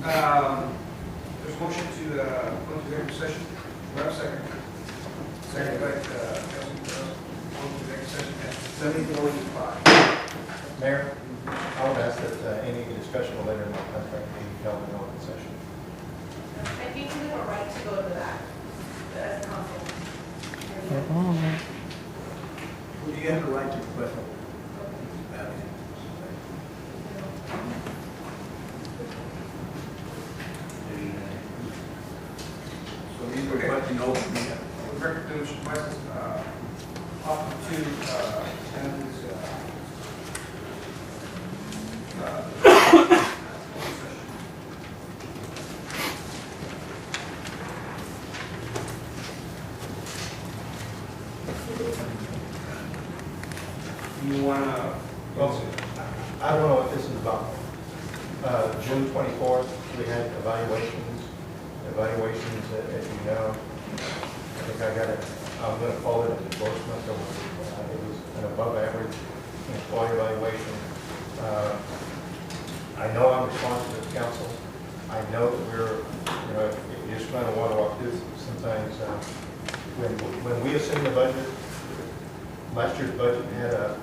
There's a motion to go into executive session. Do I have a second? Second by Councilman Pearsall. Go into executive session at 7:45. Mayor, I would ask that any discussion related to my contract be held in open session. I think we have a right to go to that as council. Well, you have the right to request. So these are requesting open meeting. With regard to Mr. Tobias, offer to extend his you want to? Well, I don't know what this is about. June 24th, we had evaluations, as you know. I think I got it, I'm going to call it an endorsement. It was an above average employee evaluation. I know I'm responsible to council. I know that we're, if you just kind of want to walk through, sometimes when we assume the budget, last year's budget had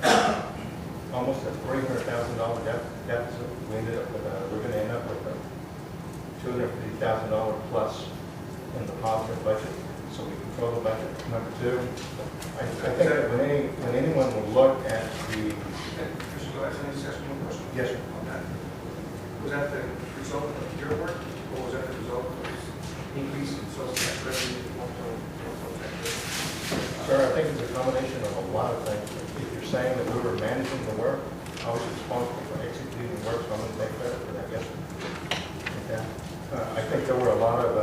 almost a $300,000 deficit. We ended up with we're going to end up with a $250,000 plus in the positive budget, so we control the budget. Number two, I think that when anyone will look at the Mr. Tobias, any discussion on question? yes, sir. On that. Was that the result of your work, or was that the result of this increase in social tax revenue? Sir, I think it's a combination of a lot of things. If you're saying that we were managing the work, I was responsible for executing the work, so I'm going to take credit for that, yes, sir. Okay. I think there were a lot of, I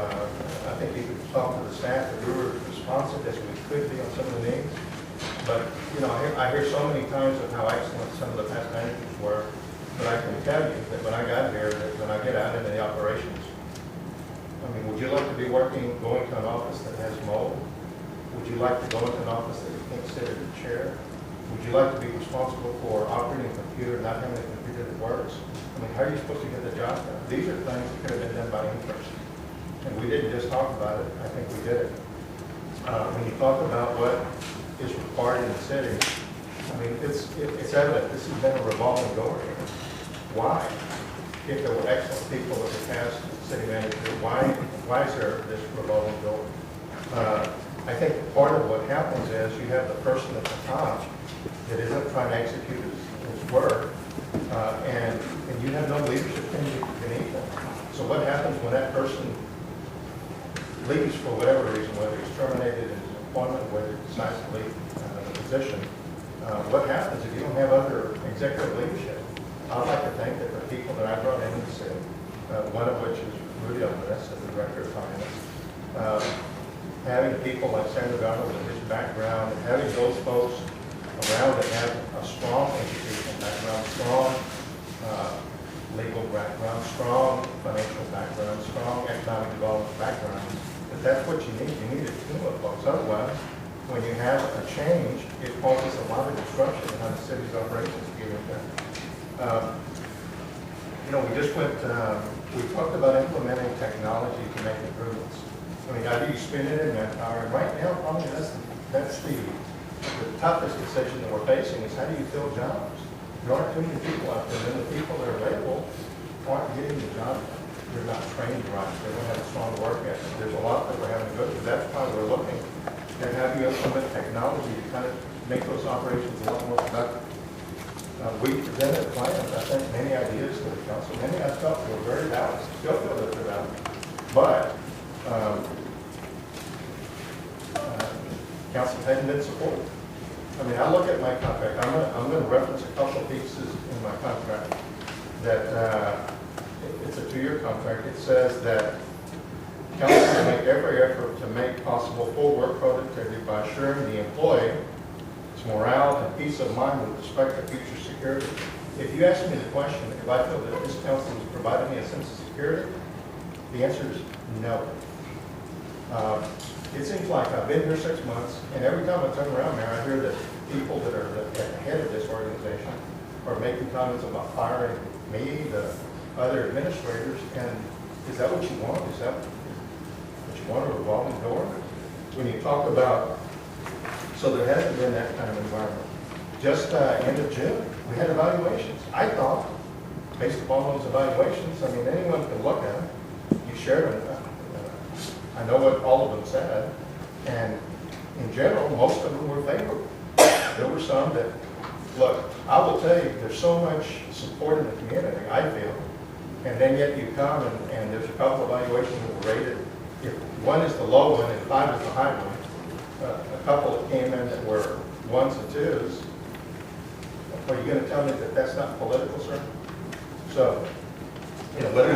think you could talk to the staff that we were responsive as we could be on some of the needs. But, I hear so many times of how excellent some of the past managers were, but I can tell you that when I got here, that when I get out into the operations, I mean, would you like to be going to an office that has mold? Would you like to go into an office that you can't sit at a chair? Would you like to be responsible for operating a computer, not having a computer that works? I mean, how are you supposed to get the job done? These are things that could have been done by any person. And we didn't just talk about it, I think we did it. When you talk about what is required in the city, I mean, it's evident this has been a revolving door here. Why? If there were excellent people in the past city manager, why is there this revolving door? I think part of what happens is you have the person at the top that isn't trying to execute his work, and you have no leadership beneath them. So what happens when that person leaves for whatever reason, whether he's terminated in his employment, whether he decides to leave the position, what happens if you don't have other executive leadership? I'd like to think that the people that I brought in the city, one of which is Rudy Alvarez, the director of finance, having people like Senator Donald with his background, and having those folks around that have a strong educational background, strong legal background, strong financial background, strong economic development background, that's what you need. You need a team of folks. Otherwise, when you have a change, it causes a lot of disruption in how the city's operations get done. We just went, we talked about implementing technology to make improvements. I mean, how do you spend it in manpower? And right now, probably that's the toughest decision that we're facing is how do you fill jobs? There aren't too many people out there, and the people that are available aren't getting the job done. They're not trained right. They don't have a strong work ethic. There's a lot that we're having to go through. That's why we're looking at how do you implement technology to kind of make those operations a lot more productive. We presented plans, I think, many ideas to the council. Many I felt were very valid, still feel that they're valid. But council hadn't been supported. I mean, I look at my contract. I'm going to reference a couple of pieces in my contract that it's a 2-year contract. It says that council will make every effort to make possible full work productivity by assuring the employee its morale and peace of mind with respect to future security. If you ask me the question, if I feel that this council has provided me a sense of security, the answer is no. It seems like I've been here 6 months, and every time I turn around there, I hear that people that are at the head of this organization are making comments about firing me, the other administrators, and Is that what you want? Is that what you want, a revolving door? When you talk about, so there hasn't been that kind of environment. Just end of June, we had evaluations. I thought, based upon those evaluations, I mean, anyone can look at them. You shared them. I know what all of them said, and in general, most of them were favorable. There were some that, look, I will tell you, there's so much support in the community, I feel, and then yet you come and there's a couple of evaluations that were rated. If one is the low one and 5 is the high one, a couple that came in that were 1s and 2s. Are you going to tell me that that's not political, sir? So, you know, what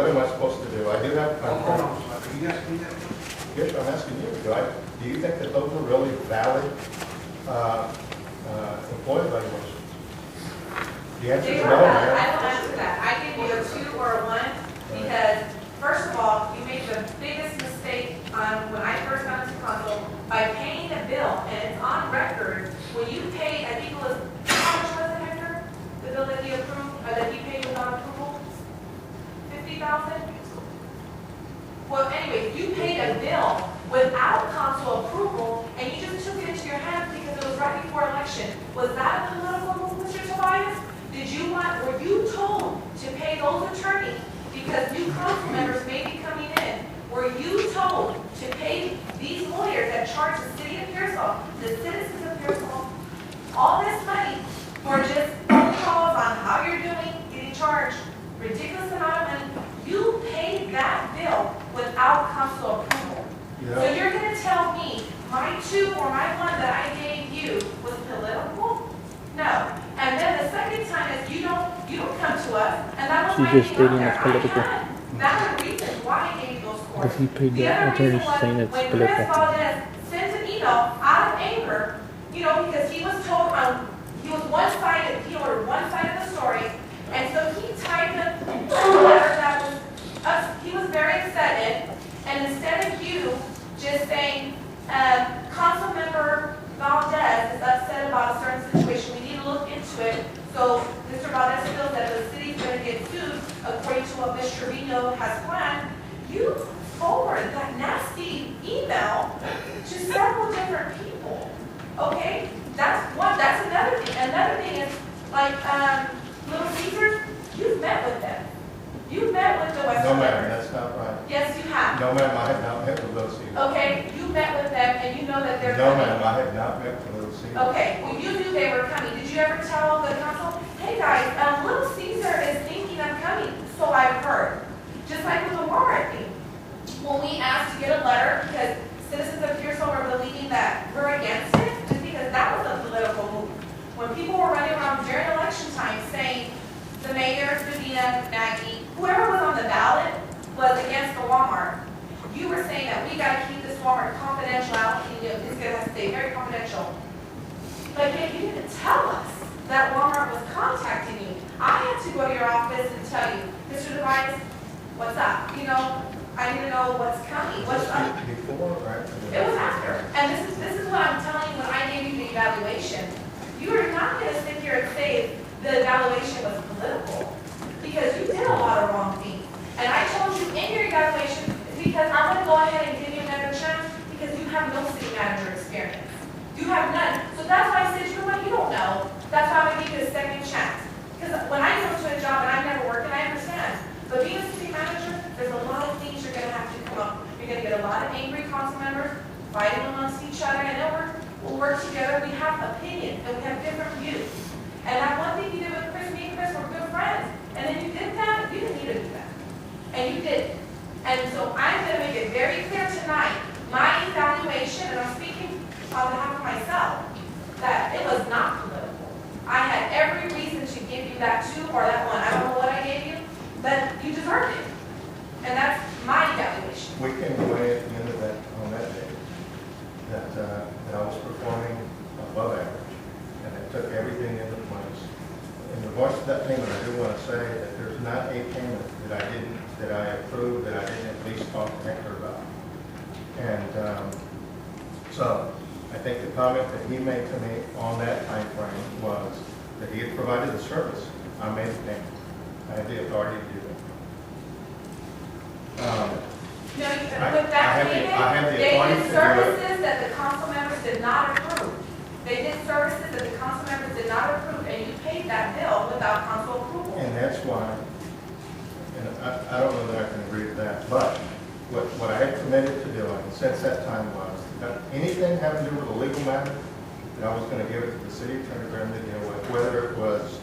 am I supposed to do? I do have a Hold contract. on, sir. Can you ask me that? Yes, I'm asking you. Do you think that those are really valid employee evaluations? The answer They is were no, valid. I man. don't answer that. I give you a 2 or a 1 because, first of all, you made the biggest mistake when I first got into council by paying a bill, and it's on record, when you paid, I think it was, how much was it, Hector? The bill that he approved, or that he paid without approval? 50,000? Well, anyway, you paid a bill without council approval, and you just took it into your hands because it was right before election. Was that a political move, Mr. Tobias? Were you told to pay those attorneys because new council members may be coming in? Were you told to pay these lawyers that charge the city of Pearsall, the citizens of Pearsall, all this money for just phone calls on how you're doing, getting charged ridiculous amount of money? You paid that bill without council approval. So Yeah. you're going to tell me my 2 or my 1 that I gave you was political? No. And then the second time is you don't come to us, and that was She's my just thing stating out it's there. political. That was the reason why I gave you those scores. Because he paid the other attorney reason was saying it's when political. Chris Valdez sent an email out of anger, because he was told he was one-sided, he ordered one side of the story, and so he typed a letter that was he was very upset in, and instead of you just saying, Council Member Valdez is upset about a certain situation, we need to look into it. So Mr. Valdez feels that the city's going to get sued according to what Ms. Trevino has planned. You forward that nasty email to several different people. Okay? That's one. That's another thing. Another thing is, like, Little Caesars, you've met with them. You've met with the West. No, ma'am, that's not right. Yes, you have. No, ma'am, I have not met with Little Caesars. Okay, you met with them and you know that they're No, coming. ma'am, I have not met with Little Caesars. Okay, well, you knew they were coming. Did you ever tell the council, hey guys, Little Caesar is thinking of coming? So I've heard. Just like with the Walmart thing. When we asked to get a letter, because citizens of Pearsall were believing that we're against it, just because that was a political move. When people were running around during election time saying the mayor, Davina, Maggie, whoever was on the ballot was against the Walmart. You were saying that we got to keep this Walmart confidential out, and it's going to stay very confidential. But yet you didn't tell us that Walmart was contacting you. I had to go to your office and tell you, Mr. Tobias, what's up? I need to know what's coming. What's up? Before, right? It was after. And this is what I'm telling you when I gave you the evaluation. You are not going to sit here and say the evaluation was political, because you did a lot of wrong things. And I told you in your evaluation, because I want to go ahead and give you another chance, because you have no city manager experience. You have none. So that's why I said, you know what, you don't know. That's why I'm going to give you a second chance. Because when I go to a job and I've never worked, and I understand, but being a city manager, there's a lot of things you're going to have to come up. You're going to get a lot of angry council members fighting amongst each other, and then we'll work together. We have opinions, and we have different views. And that one thing you did with Chris, me and Chris were good friends. And then you did that, you didn't need to do that. And you did. And so I'm going to make it very clear tonight, my evaluation, and I'm speaking on behalf of myself, that it was not political. I had every reason to give you that 2 or that 1. I don't know what I gave you, but you deserved it. And that's my evaluation. We came away at the end of that, on that day, that I was performing above average, and it took everything into place. In regards to that payment, I do want to say that there's not a payment that I approved, that I didn't at least talk to Hector about. And so I think the comment that he made to me on that time frame was that he had provided the service. I made the payment. I had the authority to do that. No, I with that have the payment, they authority did to do it. services that the council members did not approve. They did services that the council members did not approve, and you paid that bill without council approval. And that's why, and I don't know that I can agree with that, but what I had committed to doing since that time was that anything having to do with a legal matter, that I was going to give it to the city attorney to deal with, whether it was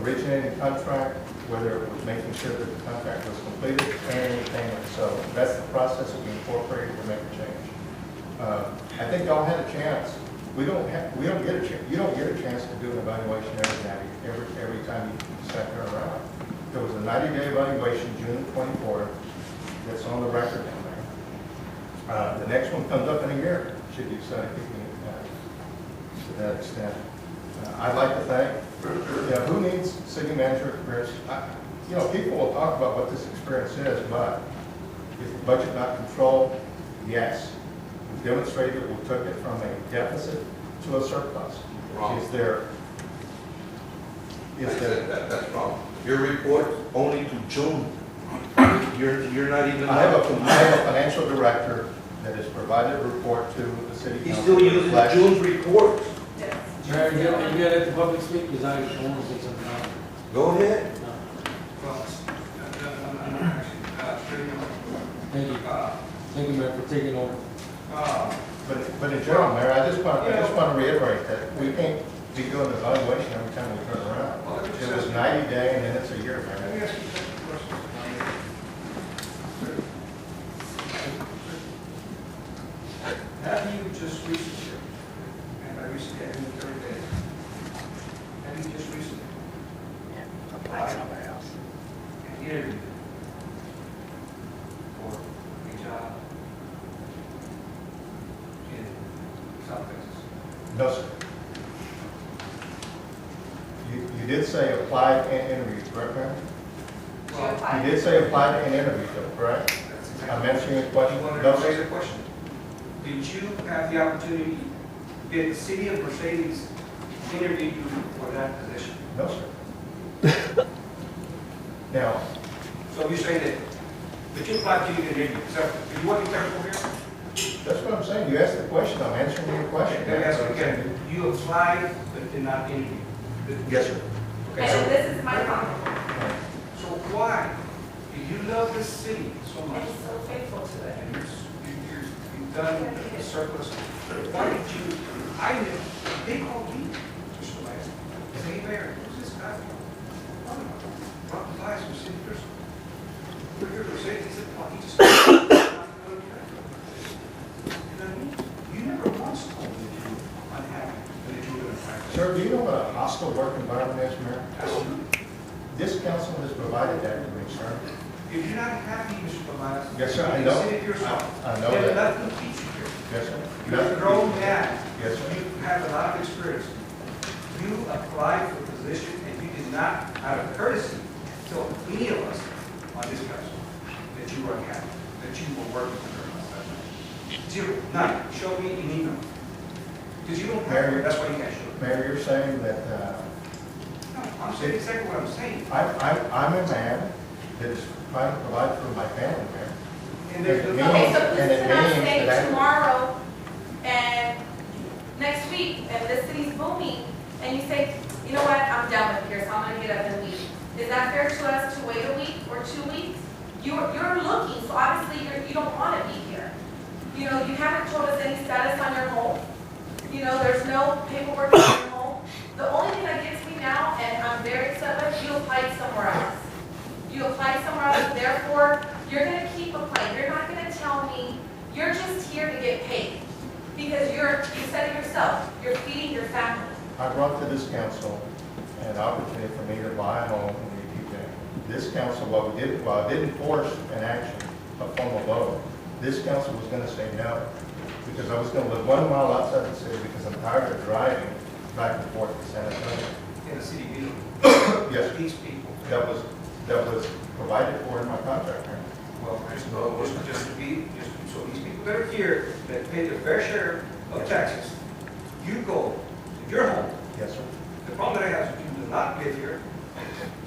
originating contract, whether it was making sure that the contract was completed, and any payment. So that's the process that we incorporated to make a change. I think y'all had a chance. We don't get a chance. You don't get a chance to do an evaluation every time you start turn around. There was a 90-day evaluation, June 24th, that's on the record down there. The next one comes up in a year, should you decide to keep it to that extent. I'd like to thank, who needs city manager experience? People will talk about what this experience is, but is the budget not controlled? Yes. We've demonstrated that we took it from a deficit to a surplus. Wrong. That's wrong. Your report only to June. You're not even. I have a financial director that has provided a report to the city council. He's still using June's report. Yes. Mayor, you gotta let the public speak, because I want to say something else. Go ahead. No. Well, I'm not actually, Thank you. Thank you, Mayor, for taking over. But in general, Mayor, I just want to reiterate that we can't be doing the evaluation every time we turn around. It was 90 day and then it's a year, Let Mayor. me ask you a question. Have you just recently, and by recently, I mean 30 days, have you just recently applied somewhere else and interviewed for a job in South Texas? No, sir. You did say applied and interviewed, correct, Mayor? Well, You did say applied and interviewed, though, correct? That's exactly. I'm answering your question. You wanted No, to raise sir. a question. Did you have the opportunity, did the city of Mercedes interview you for that position? No, sir. Now, So you say that you applied to you didn't interview, so do you want to be careful here? that's what I'm saying. You asked the question. I'm answering your question. Okay, let me ask you again. You applied but did not interview? Yes, sir. Okay, so, and this is my problem. so why do you love this city so much? I'm so faithful to it. And you've done a surplus. Why did you, they called me, Mr. Tobias, and say, hey, Mayor, who's this guy? Tobias from City Pearsall. We're here to say, he said, well, he just. You know what I mean? You never once told me that you were unhappy, and that you were going to practice. Sir, do you know what a hostile work environment is, Mayor? Absolutely. This council has provided that to me, sir. If you're not happy, Mr. Tobias. Yes, sir, I in know. the City of Pearsall, I know then that. nothing keeps you here. Yes, sir. You're a grown man. Yes, sir. You have a lot of experience. You applied for a position and you did not, out of courtesy, tell any of us on this council that you were unhappy, that you were working for her. Zero, none. Show me an email. Because you don't have, that's why you can't show it. Mayor, you're saying that No, I'm saying exactly what I'm saying. I'm a man that is trying to provide for my family, Mayor. And there's It no. Okay, so And it who's gonna means say that I- tomorrow and next week, and the city's booming, and you say, you know what, I'm done with Pearsall, I'm gonna get up and leave. Is that fair to us to wait a week or 2 weeks? You're looking, so obviously you don't wanna be here. You know, you haven't told us any status on your home. You know, there's no paperwork on your home. The only thing that gets me now, and I'm very upset with, you applied somewhere else. You applied somewhere else, therefore, you're gonna keep applying. You're not gonna tell me, you're just here to get paid. Because you said it yourself, you're feeding your family. I brought to this council an opportunity for me to buy a home in UTJ. This council, while I didn't force an action, a formal vote, this council was going to say no, because I was going to live 1 mile outside the city because I'm tired of driving back and forth to San Antonio. In the city building. Yes, These people. that was provided for in my contract. Mayor. Well, just to be, so these people that are here, that pay their fair share of taxes, you go to your home. Yes, sir. The problem that I have is you do not live here,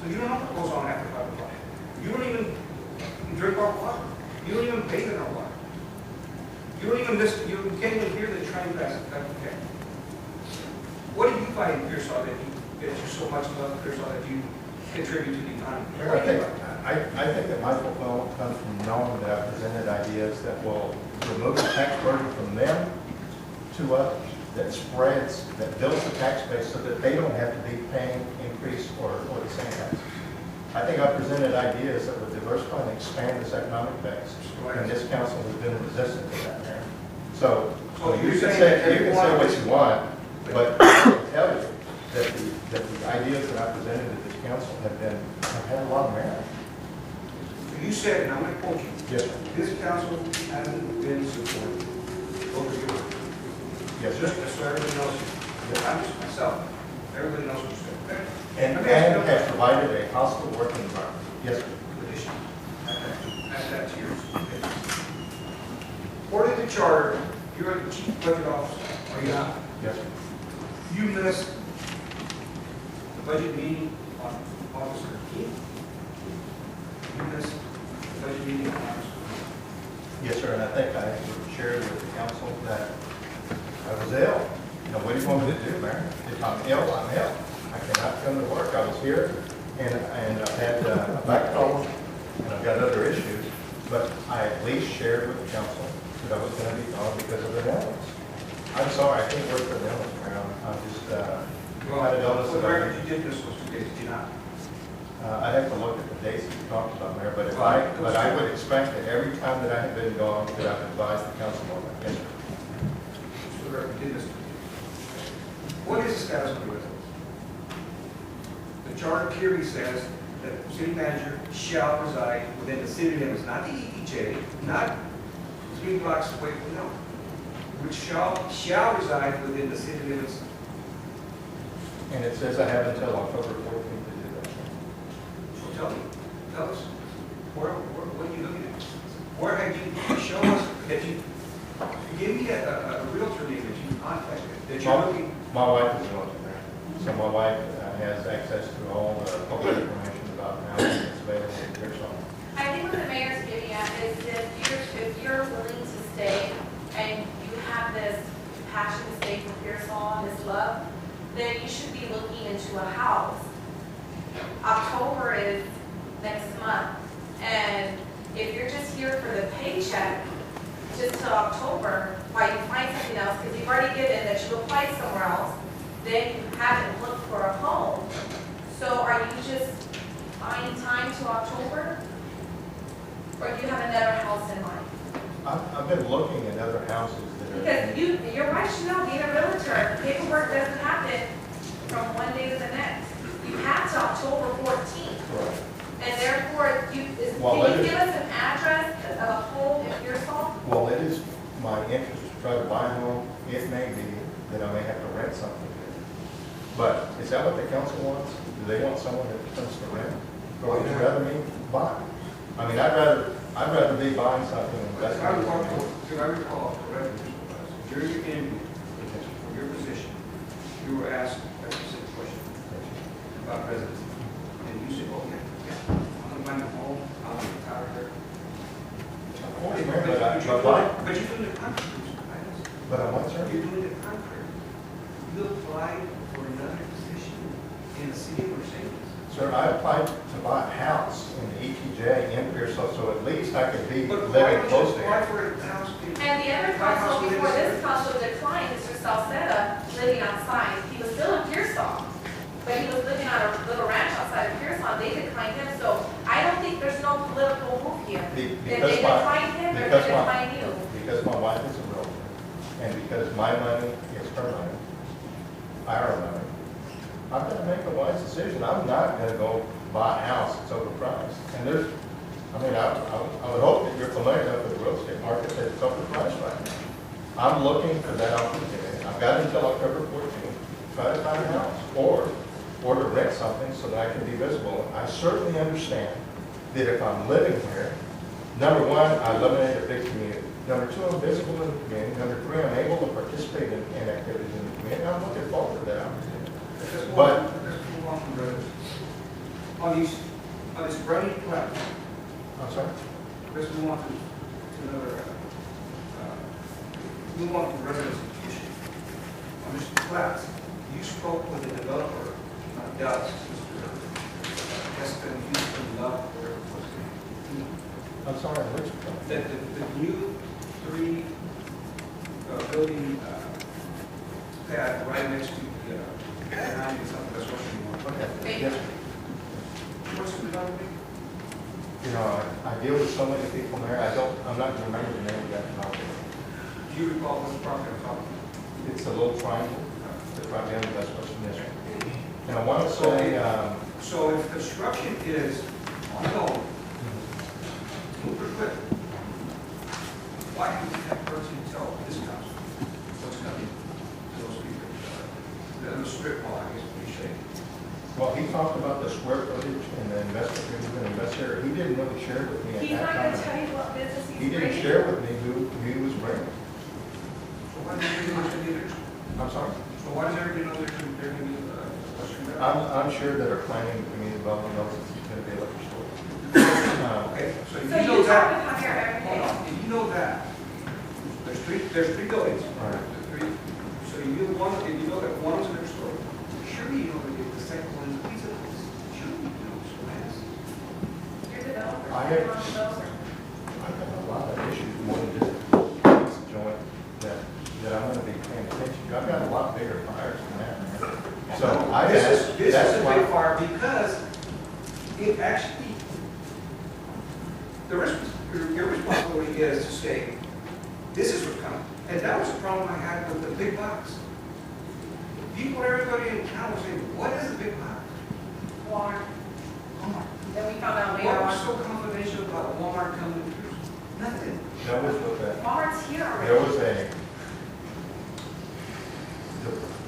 so you don't know what goes on after 5 o'clock. You don't even drink our water. You don't even pay them our water. You don't even listen, you can't even hear the train pass. Okay. What do you find in Pearsall that you so much love Pearsall that you contribute to the economy? Mayor, I think that my fulfillment comes from knowing that I presented ideas that will remove the tax burden from them to others, that spreads, that builds the tax base so that they don't have to be paying increase or the same taxes. I think I presented ideas that would diversify and expand this economic base, and this council has been resistant to that, Mayor. So you can say what you want, but I can tell you that the ideas that I presented to this council have had a lot of merit. You said, and I'm going to quote you, Yes, sir. this council hasn't been supportive over your work. Yes, sir. Just so everybody knows, I'm just myself, everybody knows what you said. Okay? And Let me ask you a has provided a hostile working environment. Yes, sir. addition. Add that to yours. According to the charter, you're the chief budget officer, are you not? Yes, sir. You missed the budget meeting on August 13th. You missed the budget meeting on August 13th. Yes, sir, and I think I shared with the council that I was ill. You know, what do you want me to do, Mayor? If I'm ill, I'm ill. I cannot come to work. I was here, and I've had a back problem, and I've got other issues, but I at least shared with the council that I was going to be gone because of the illness. I'm sorry, I can't work for the illness, Mayor. I'm just, had an illness For the that I- record, you did miss those 2 days, did you not? I'd have to look at the dates that you talked about, Mayor, but I would expect that every time that I have been gone, that I've advised the council on that. Yes, sir. For the record, you did miss 2 days. What is the status of the residence? The charter clearly says that the city manager shall reside within the city limits, not the ETJ, not 3 blocks away from, no. Which shall reside within the city limits. And it says I have until October 14th to do that. So tell us, what are you looking at? Where have you shown us that you give me a realtor name that you contacted, that you're looking? My wife is going to there. So my wife has access to all the public information about housing that's available in Pearsall. I think what the mayor's getting at is if you're willing to stay and you have this passion to stay for Pearsall and this love, then you should be looking into a house. October is next month, and if you're just here for the paycheck, just till October, while you find something else, because you've already given that you applied somewhere else, then you haven't looked for a home. So are you just buying time till October? Or do you have another house in mind? I've been looking at other houses that are. Because your wife should know, being a realtor, paperwork doesn't happen from one day to the next. You have to October 14th. Right. And therefore, can you give us an address of a home in Pearsall? Well, it is my interest to try to buy a home. It may be that I may have to rent something. But is that what the council wants? Do they want someone that comes to rent? Or would you rather me buy? I mean, I'd rather be buying something and If investing. I recall correctly, during your interview for your position, you were asked a specific question about residency. And you said, okay, yeah, I'm going to find a home, I'm going to retire here. But But you're doing the contrary. I'm what, sir? You're doing the contrary. You applied for another position in the city of Mercedes. Sir, I applied to buy a house in the ETJ in Pearsall, so at least I could be But why living would close you to apply here. for a house? And the other council before this council declined Mr. Salceda living outside. He was still in Pearsall, but he was living on a little ranch outside of Pearsall. They declined him, so I don't think there's no political move here. If they decline him, they're going to decline you. Because my wife is a realtor, and because my money is her money, our money, I've got to make a wise decision. I'm not going to go buy a house that's overpriced. And I would hope that you're familiar enough with the real estate market that it's overpriced right now. I'm looking for that opportunity. I've got until October 14th to try to find a house or to rent something so that I can be visible. I certainly understand that if I'm living here, number one, I live in a big community. Number two, I'm visible in the community. Number three, I'm able to participate in activities in the community. I'm looking forward to that opportunity. Let's move on from brothers. On this running platform, I'm sorry? let's move on to another, move on to residence issue. Mr. Platts, you spoke with the developer, Dallas, Mr. Espen Houston Love, whatever it was. I'm sorry, which? That the new three building pad right next to the, behind the Southwest Russian one. Okay, yes. What's the development? You know, I deal with so many people there, I'm not gonna remember the name of that property. Do you recall which property I'm talking about? It's a little triangle, that's right behind the West Western District. And I want to say, So if construction is ongoing, move it quick. Why didn't that person tell this council what's coming to those people? The strip mall, I guess, we say. well, he talked about the square footage and the investment he was gonna invest there. He didn't really share with me at He's that not gonna time. tell you what business He he's didn't bringing. share with me who he was bringing. So why does everybody know they're I'm sorry? So why does everybody know they're going to be Western Maryland? I'm sure that our planning and community development knows that he's gonna be a liquor store. Okay, so if So you know you talk that, to him here every hold day. on, if you know that, there's three buildings. All right. Three. So if you know that one is a liquor store, surely you know that the second one is a pizza place. Surely you know it's Tobias. You're a developer. I You're have- a developer. I've got a lot of issues more than just this joint that I'm gonna be paying attention to. I've got a lot bigger fires than that. So I asked, This that's is a why. big fire because it actually, your responsibility is to say, this is what's coming. And that was the problem I had with the big box. People, everybody in town was saying, what is a big box? Walmart. Walmart. Then we found out later What was on, so confidential about Walmart coming to Pearsall? Nothing. That was what that, Walmart's here already. there was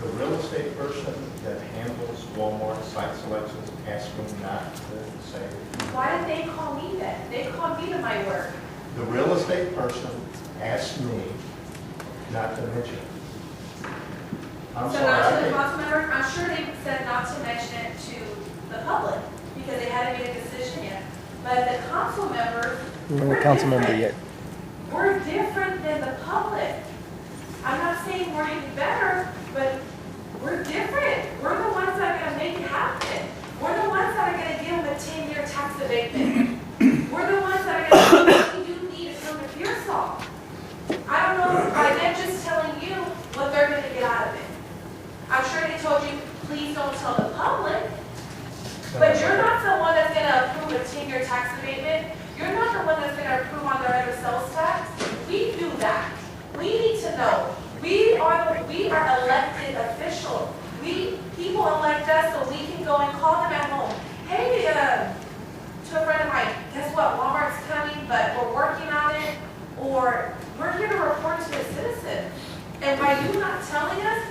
the real estate person that handles Walmart site selections asked me not to say. Why did they call me then? They called me to my work. The real estate person asked me not to mention it. I'm So sorry, not I to the can't- council member, I'm sure they said not to mention it to the public because they hadn't made a decision yet. But the council members. You're not we're a council member different. yet. We're different than the public. I'm not saying we're any better, but we're different. We're the ones that are gonna make it happen. We're the ones that are gonna give them a 10-year tax abatement. We're the ones that are gonna say, what do you need to come to Pearsall? I don't know by them just telling you what they're gonna get out of it. I'm sure they told you, please don't tell the public, but you're not the one that's gonna approve a 10-year tax abatement. You're not the one that's gonna approve on their other sales tax. We do that. We need to know. We are elected officials. People elect us so we can go and call them at home. Hey, to a friend of mine, guess what? Walmart's coming, but we're working on it. Or we're here to report to the citizen. And by you not telling us,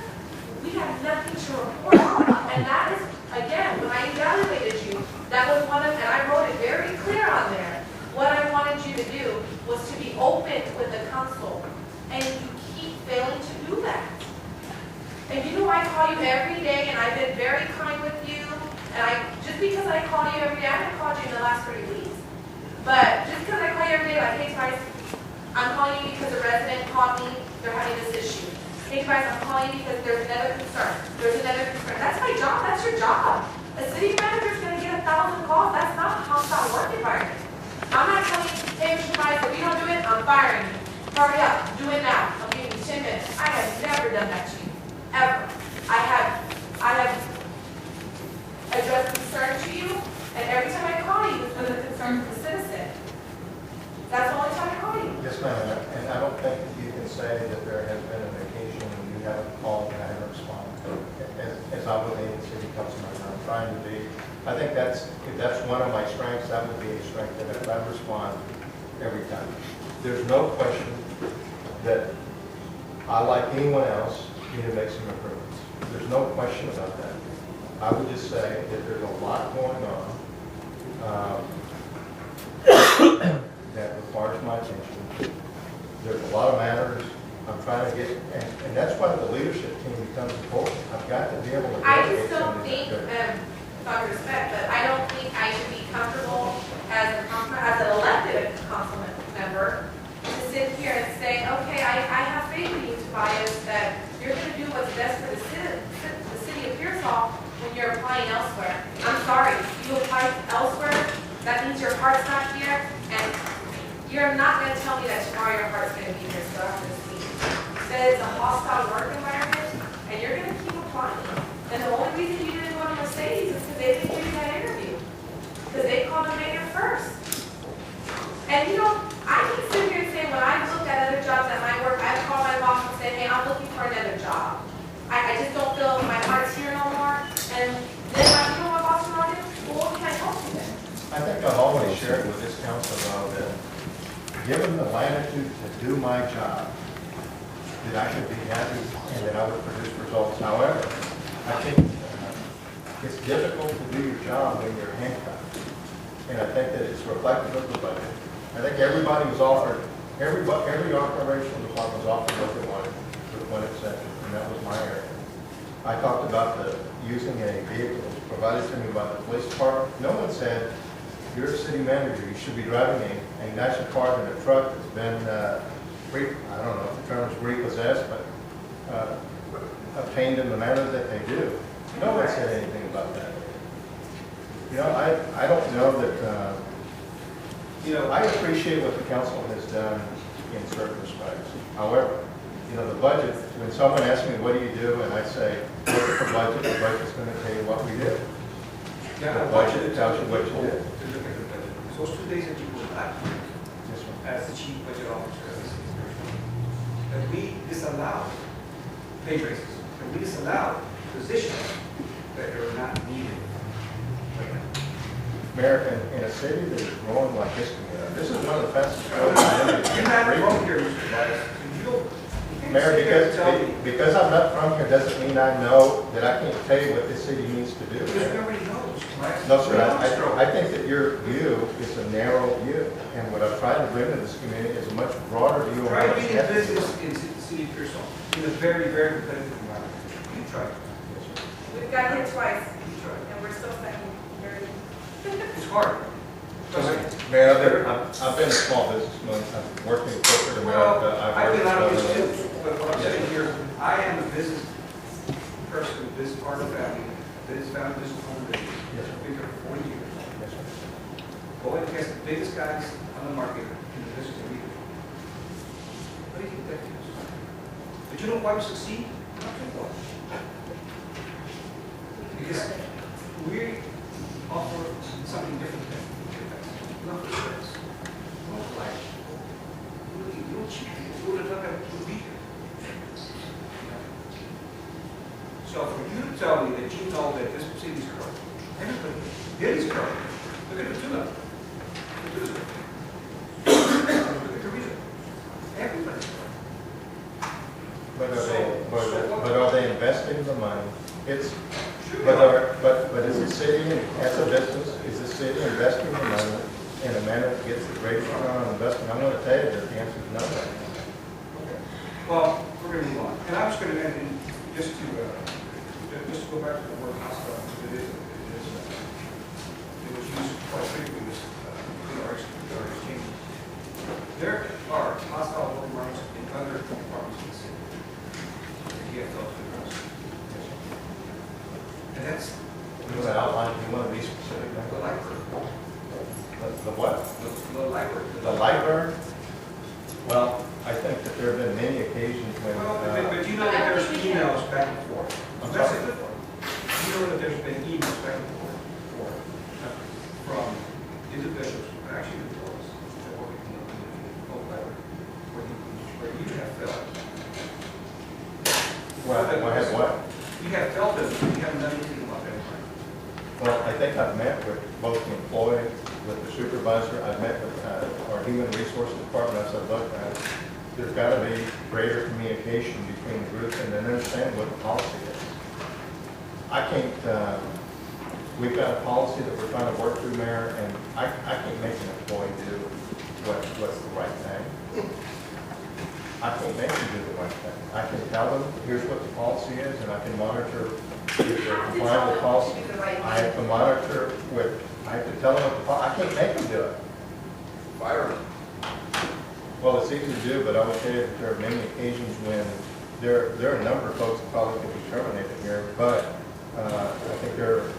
we have nothing to report on. And that is, again, when I evaluated you, that was one of, and I wrote it very clear on there. What I wanted you to do was to be open with the council. And you keep failing to do that. And you know I call you every day, and I've been very kind with you. And just because I call you every day, I haven't called you in the last 3 weeks. But just because I call you every day, like, hey, Tobias, I'm calling you because a resident called me, they're having this issue. Hey, Tobias, I'm calling you because there's another concern. There's another concern. That's my job. That's your job. A city manager's going to get 1,000 calls. That's not a hostile work environment. I'm not telling you, hey, Mr. Tobias, if you don't do it, I'm firing you. Hurry up. Do it now. I'm giving you 10 minutes. I have never done that to you. Ever. I have addressed concern to you, and every time I call you, it's for the concern of the citizen. That's the only time I call you. Yes, ma'am, and I don't think that you can say that there has been an occasion when you haven't called and I haven't responded. As I would be a city council member, I'm trying to be, I think if that's one of my strengths, that would be a strength that I respond every time. There's no question that I, like anyone else, need to make some improvements. There's no question about that. I would just say that there's a lot going on that requires my attention. There's a lot of matters I'm trying to get, and that's why the leadership team becomes important. I've got to be able to. I delegate just some don't of think, that. with all due respect, but I don't think I should be comfortable as an elected council member applying elsewhere. I'm sorry, you applied elsewhere, that means your heart's not here, and you're not gonna tell me that tomorrow your heart's gonna be here, so after this meeting. That it's a hostile work environment, and you're gonna keep applying. And the only reason you didn't go to Mercedes is because they didn't give you that interview. Because they called the mayor first. And you know, I can sit here and say, when I've looked at other jobs at my work, I've called my boss and said, hey, I'm looking for another job. I just don't feel my heart's here no more. And then you know what boss will do? Well, what can I help you then? I think I've always shared with this council now that, given the latitude to do my job, that I should be happy and that I would produce results. However, I think it's difficult to do your job when you're handcuffed. And I think that it's reflective of the budget. I think everybody was offered, every operational department was offered what they wanted, with one exception, and that was my area. I talked about using a vehicle provided to me by the police department. No one said, you're a city manager, you should be driving a nicer car than a truck that's been, I don't know if the term is repossessed, but obtained in the manner that they do. No one said anything about that. You know, I don't know that, you know, I appreciate what the council has done in certain respects. However, you know, the budget, when someone asks me, what do you do? And I say, look at the budget's going to tell you what we do. Yeah, The budget tells you what you do. To look at the budget. Those 2 days that you were not here Yes, sir. as the chief budget officer, that we disallowed pay raises, that we disallowed positions that are not needed right now. Mayor, in a city that is growing like this is one of the fastest growing communities. You're not wrong here, Mr. Tobias. You can't Mayor, sit there and tell me, because I'm not from here doesn't mean I know that I can't tell you what this city needs to do. because everybody knows, Tobias. No, sir, I think that your view is a narrow view, and what I've tried to bring to this community is a much broader view of Try what's being in necessary. business in the city of Pearsall, in a very, very competitive environment. You try. We've got hit twice, You try. and we're still second. It's hard. Mayor, I've been a small businessman, I've worked in corporate Well, America. I've been out of worked in business too, but what I'm saying here, I am a business person, a business part of the family, that is found business home business. Yes, sir. I've been here for 40 years. Yes, sir. Going against the biggest guys on the market in the business that we do. What do you think that is? But you know why we succeed? Not too well. Because we offer something different than not for service. Not like, you don't cheat people, you don't look at who beat you. So for you to tell me that you know that this city's growing, everybody, it is growing. Look at the two of them. Look at the reason. Everybody's growing. But are they investing the money? It's, Sure. but is the city, as a business, is the city investing the money in a manner that gets the greatest return on investment? I'm going to tell you that the answer is no. Okay. Well, we're going to move on. And I was going to, and just to go back to the word hostile, it was used quite frequently in our exchanges. There are hostile work environments in other departments of the city. You have to address. And that's You want to outline, you want to be specific? the now? light bird. The what? The light bird. The light burn? Well, I think that there have been many occasions when, Well, but you know that there's emails back and forth. I'm That's sorry? a good one. You know that there's been emails back and forth from individuals, actually employees, that work in the local library, where you have felt. well, I had what? You have felt that you haven't done anything about that, right? Well, I think I've met with both the employee, with the supervisor, I've met with our human resources department. I said, look, there's got to be greater communication between the groups and then understand what the policy is. I can't, we've got a policy that we're trying to work through, Mayor, and I can't make an employee do what's the right thing. I can't make them do the right thing. I can tell them, here's what the policy is, and I can monitor if they're compliant with the policy. I have to monitor with, I have to tell them what the policy, I can't make them do it. Fire them. Well, it's easy to do, but I will tell you that there are many occasions when there are a number of folks that probably could be terminated here, but I think there are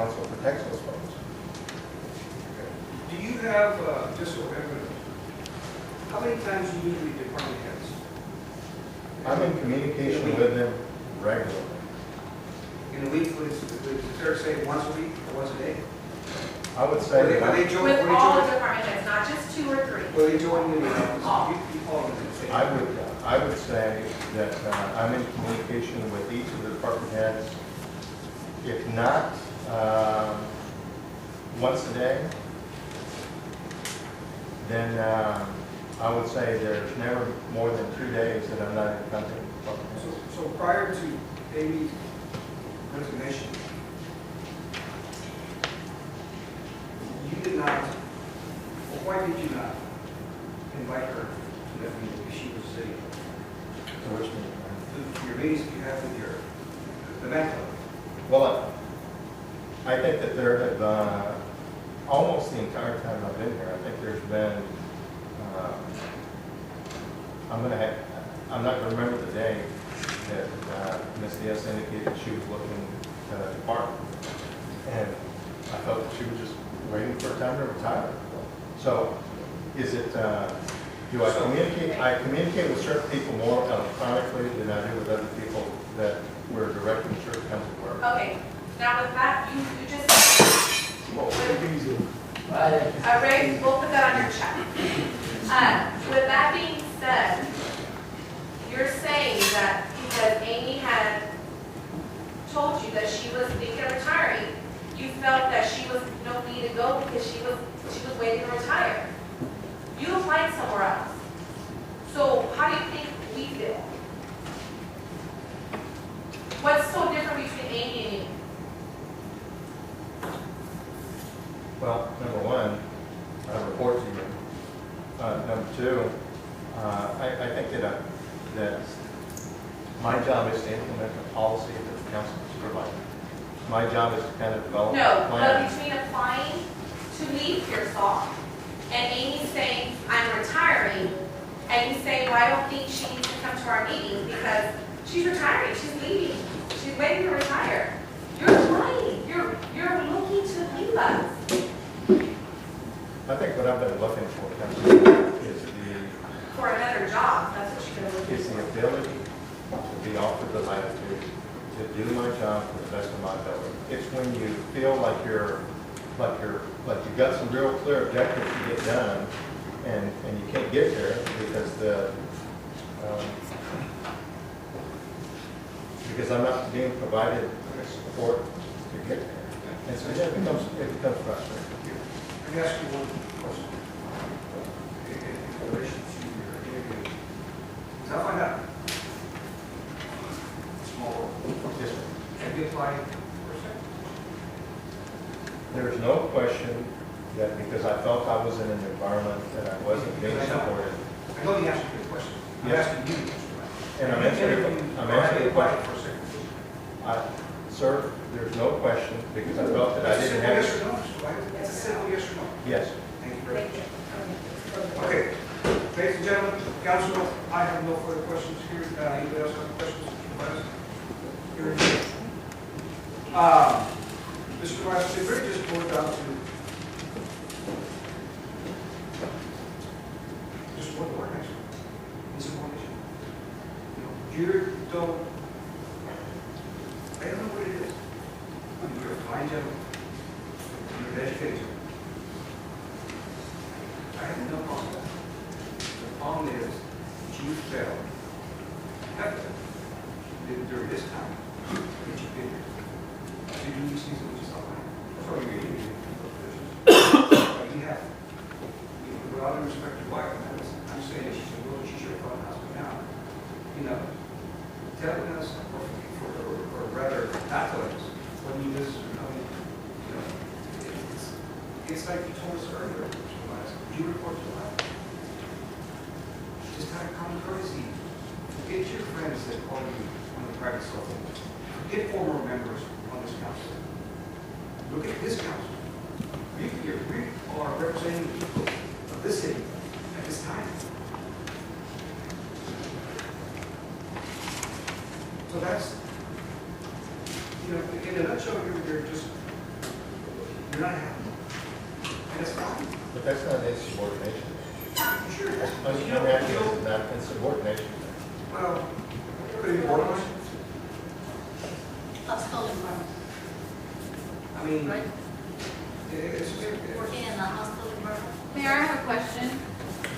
council protects those folks. Do you have, just so everyone, how many times do you meet department heads? I'm in communication with them regularly. In a week, would it fair to say once a week or once a day? I would Or say they that join, With all the department heads, not just 2 or 3. or they join in the All. office? You call them and say. I would say that I'm in communication with each of the department heads, if not once a day, then I would say there's never more than 2 days that I'm not in contact with department heads. So prior to Amy's resignation, you did not, or why did you not invite her to that meeting if she was sitting? So which meeting? To your meetings that you have with the mentor? Well, I think that there have, almost the entire time I've been here, I think there's been, I'm not going to remember the day that Ms. Diaz indicated she was looking to depart. And I felt that she was just waiting for a time to retire. So is it, do I communicate? I communicate with certain people more electronically than I do with other people that we're directing certain kinds of work. Okay, now with that, you just, Ray, we'll put that on your check. With that being said, you're saying that because Amy had told you that she was thinking of retiring, you felt that she was no need to go because she was waiting to retire. You applied somewhere else. So how do you think we feel? What's so different between Amy and you? Well, number one, I report to you. Number two, I think that my job is to implement the policy that the council has provided. My job is to kind of develop No, a but plan. between applying to leave Pearsall and Amy saying, I'm retiring, and you say, well, I don't think she needs to come to our meetings because she's retiring, she's leaving, she's waiting to retire. You're lying. You're looking to leave us. I think what I've been looking for Councilman, is For another job, that's what you're looking the for. ability to be offered the latitude to do my job to the best of my ability. It's when you feel like you've got some real clear objectives to get done, and you can't get there because I'm not being provided support to get there. And so yeah, it becomes frustrating. Let me ask you one question. In relation to your interview. Because I find out. Small world. Yes, sir. Have you applied for a second? There is no question that because I felt I was in an environment that I wasn't being supported. I know the answer to your question. I'm Yes. asking you the answer. And I'm answering the applied question. for a second. Sir, there's no question because I felt that I It's a didn't simple have. yes or no, Mr. White. It's a simple yes or no. Yes. Thank you very Thank much. you. Okay, ladies and gentlemen, council, I have no further questions here. Anybody else have questions? Mr. Tobias? Mr. Tobias, it really just boils down to just one word, actually. Insubordination. You don't, I don't know what it is. You're a fine gentleman. You're an educated gentleman. I have no problem with that. The problem is, that you failed, during this time, that you've been here, to do these things that we just outlined. That's why you're here. You have, with all due respect to your wife, I'm saying that she's a little, she's your front house, but now, telling us, or rather, not telling us, when you visit, it's like you told us earlier, Mr. Tobias, you report to life. Just kind of common courtesy. Forget your friends that call you on the private cell phone. Forget former members on this council. Look at this council. We are representing the people of this city at this time. So that's, in a nutshell, you're just you're not happy. And it's fine. But that's not insubordination. Sure. Unhappiness is not insubordination. Well, could it be worse? Household environment, I mean, right? it's, Working in a household environment. Mayor, I have a question.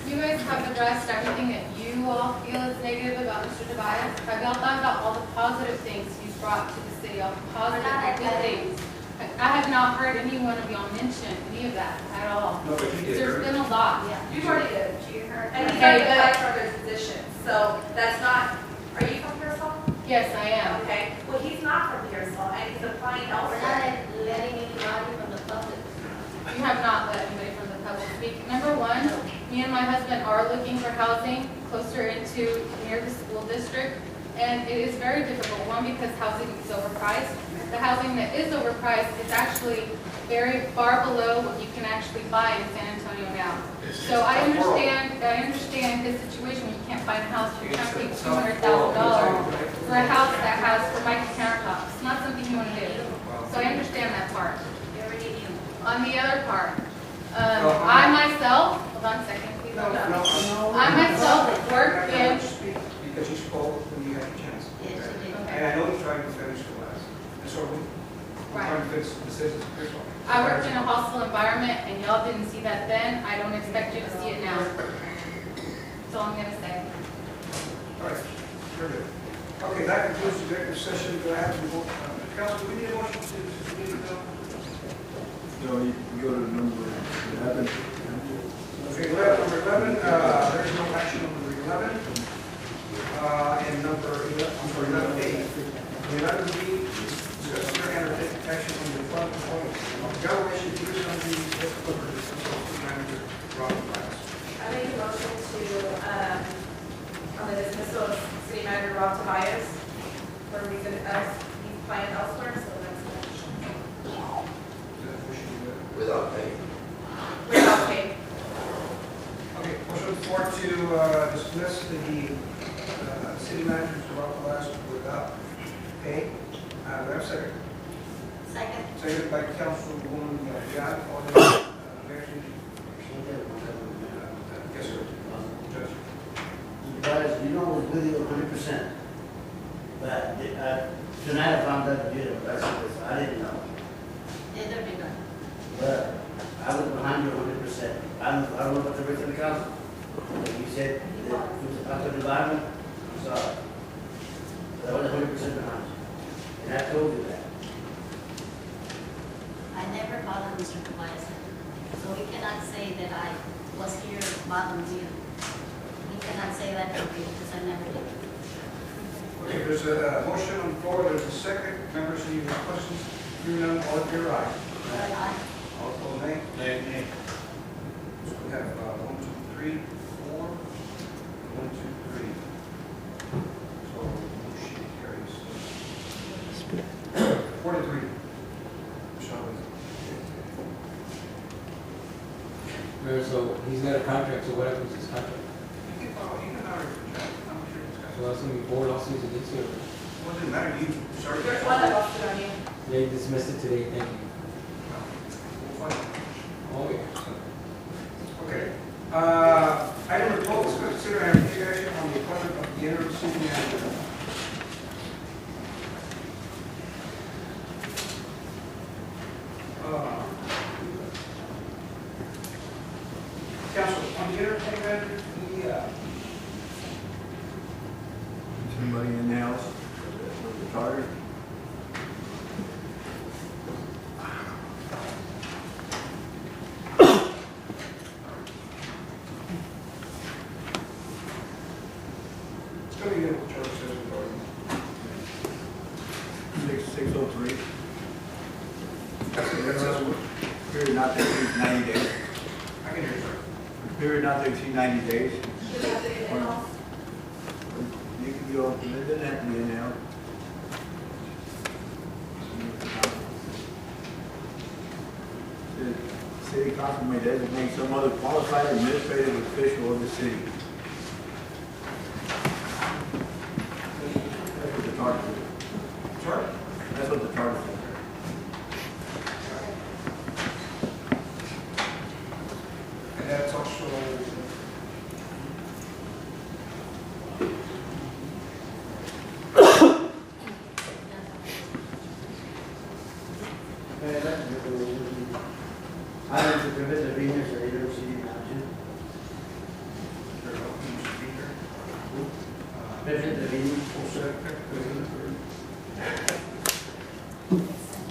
You guys have addressed everything that you all feel is negative about Mr. Tobias. Have y'all thought about all the positive things he's brought to the city, all the positive and good things? I have not heard any one of y'all mention any of that at all. no, but you did. There's been a lot. Yeah, you've already did. You heard. And he's Okay, already but- applied for those positions, so that's not, are you from Pearsall? Yes, I am. Okay, well, he's not from Pearsall, and he's applying We're elsewhere. not letting anybody from the public. You have not let anybody from the public speak. Number one, me and my husband are looking for housing closer into near the school district. And it is very difficult, one, because housing is overpriced. The housing that is overpriced is actually very far below what you can actually buy in San Antonio now. So I understand his situation, when you can't find a house, you're trying to pay $200,000 for a house that has formica countertops. It's not something you want to do. So I understand that part. You already knew. On the other part, I myself, hold on a second, please hold on. I myself work in, Speak, because you spoke when you had a chance. Yes, okay? you did. And I know you're trying to finish the last, and so we're Right. trying to finish the citizens of Pearsall. I worked in a hostile environment, and y'all didn't see that then. I don't expect you to see it now. That's all I'm gonna say. All right, very good. Okay, that concludes the executive session. Do I have to vote? Council, do we need a motion to leave it now? So you go to number 11. Okay, number 11, there's no action on number 11. And number 11, I'm sorry, 11A. 11B, discuss and take action on the fund performance. Evaluation of use on the best equipment, city manager, Ron Tobias. I make a motion to, on the dismissal of city manager Rob Tobias for a reason as he's applying elsewhere, so that's the motion. Is that motion good? Without pay. Without pay. Okay, motion for to dismiss the city manager, Rob Tobias, without pay. Do I have a second? Second. Seconded by Councilwoman Yap. All in favor? Mayor, yes, sir. Judge. Guys, you know it's with you 100%. But tonight I found out you did. I didn't know. Neither did I. But I was behind you 100%. I don't know about the rest of the council. Like you said, it was about the environment. I'm sorry. But I was 100% behind you. And I told you that. I never bothered Mr. Tobias. So we cannot say that I was here bothering you. We cannot say that to you because I never did. Okay, there's a motion on the floor, there's a second. Members, any questions? Hearing none, all in favor, aye. I All opposed, nay? Nay. So we have 1, 2, 3, 4. 1, 2, 3. So motion carries. 43. Michelle, Mayor, so he's got a contract, so what happens to his contract? you can follow, you can honor your contract. I'm sure it's got. So that's gonna be 4 lawsuits against you. Well, it doesn't matter, you, sorry. There's one that lost it on you. Yeah, you dismissed it today, thank you. We'll find out. Oh, yeah. Okay. Item number 12, discuss, consider, and take action on the appointment of the interim city manager. Council, on the interim city manager, Somebody in the house with the charter. it's going to be in the charter says regarding. 603. That's us. Period not to exceed 90 days. I can hear you, sir. Period not to exceed 90 days. You have to get in-house. You can go, it doesn't have to be in now. The city council may designate some other qualified administrative official of the city. That's what the charter says. Sir? That's what the charter says. Item to prohibit the venue for either city manager. Prohibit the venue.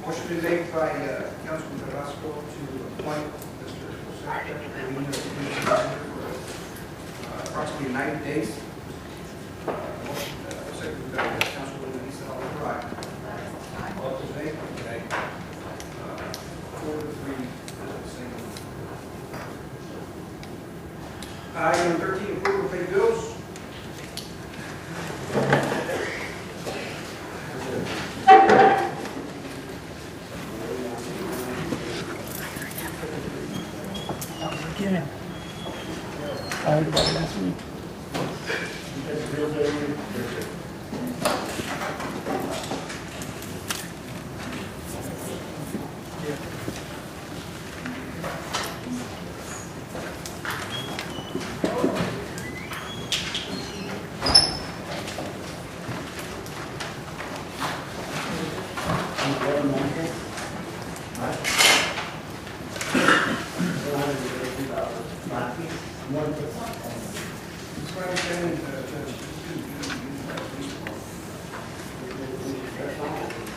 Motion been made by Councilman Carrasco to appoint Mr. Jose Trevino for approximately 90 days. Motion seconded by Councilwoman Lisa Alvarado. All those in favor? 4 to 3, same. Item 13, approval of pay bills. I heard about it last week.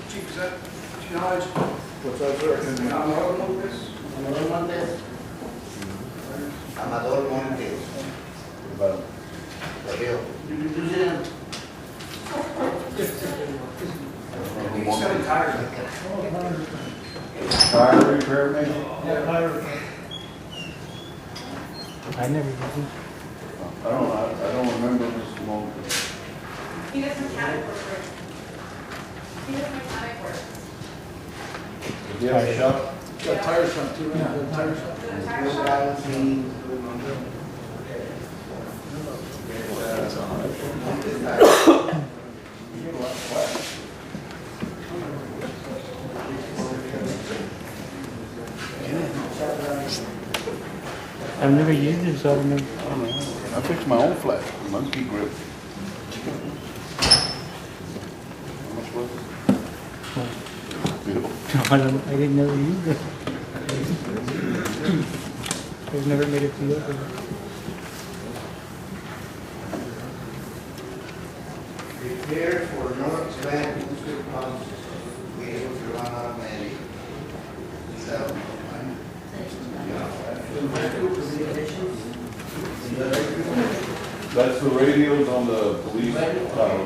Chief, is that knowledge? What's up, sir? Amador Montes. He's selling tires. Tire repair man? I never did. I don't remember Mr. Montes. He does mechanic work. He does mechanic work. Did you have a shop? Got tire shop too, right? Tire shop. The tire shop. I've never used it, so I don't know. I fixed my own flat, monkey grip. How much was it? I didn't never use it. I've never made it to you. Prepare for North Van booster pumps to be able to run automatic. So, That's the radios on the police tower.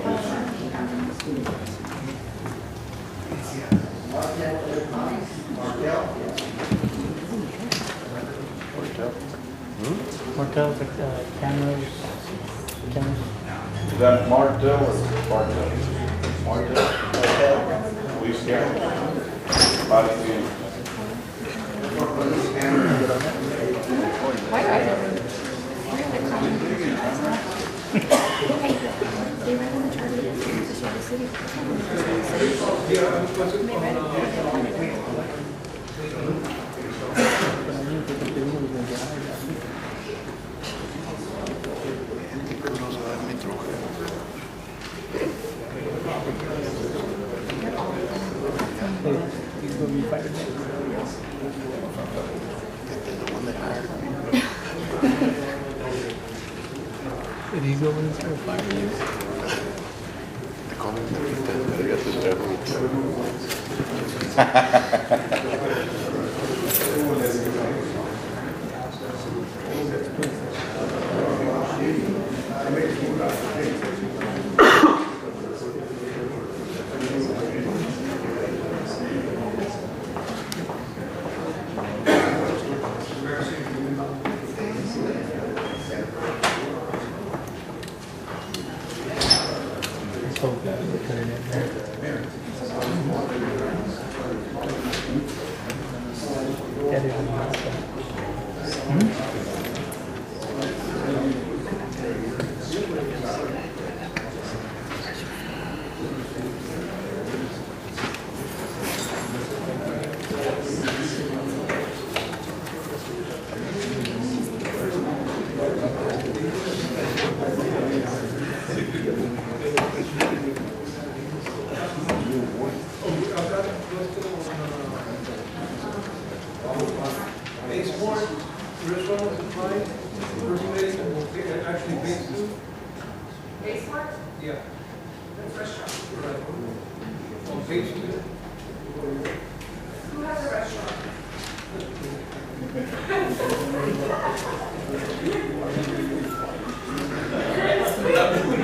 Martell, cameras. Is that Martel or Martel? Martel. Police camera. Body cam. He's going to be fighting it. Did he go in and start firing you? So glad we put it in there. That is awesome. Base Mart, restaurant was applied, terminated, actually base two. Basement, Yeah. restaurant. Right. On page two. Who has a restaurant?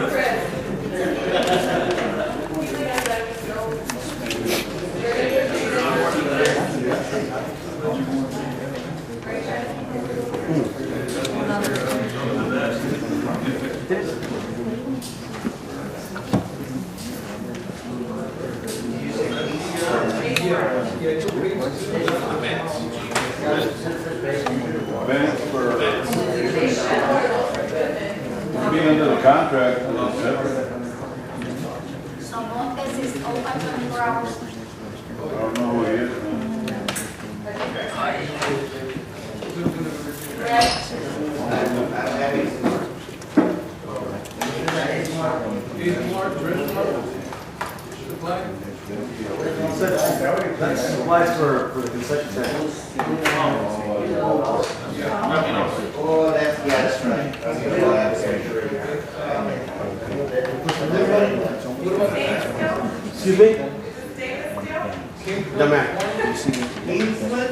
Chris. Yeah, two pages. Events for being under the contract. So Montes is open 24 hours. I don't know who he is. Base Mart, restaurant. Supply. That applies for the concession stand. Oh, that's, yeah, that's right. Excuse me? Davis still? No, ma'am. Kingsman?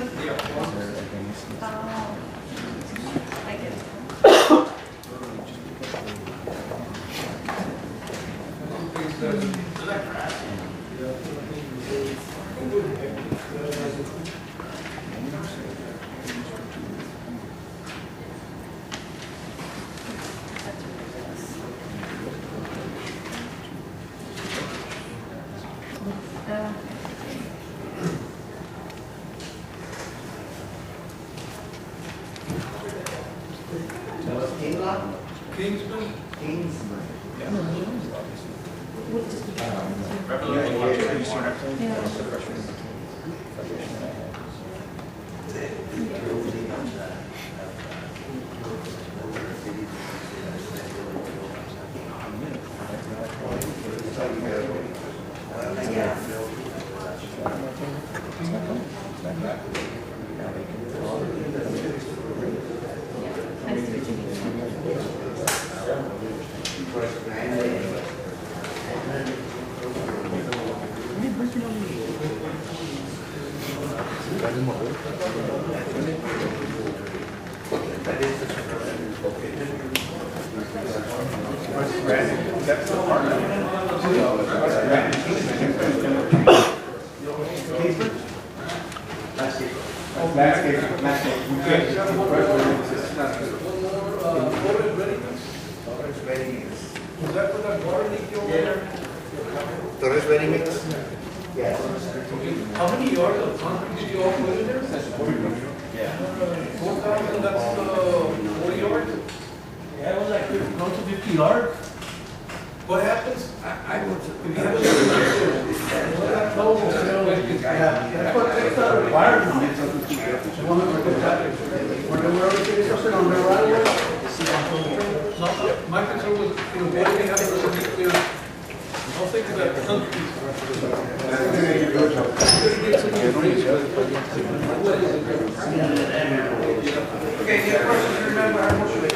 I get it. Page seven. Kingsman. Kingsman. Was that for that water leak over there? Torres Ready Mix? Yes. How many yards of concrete did you all put in there? 4,000, that's 40 yards? Yeah, it was like close to 50 yards. What happens? I would. If you have a. That's not required to get something to get. Whenever it's something on the right away. My concern was, what do they have to be clear? I'll think of that concrete. Okay, any questions, remember, our motion to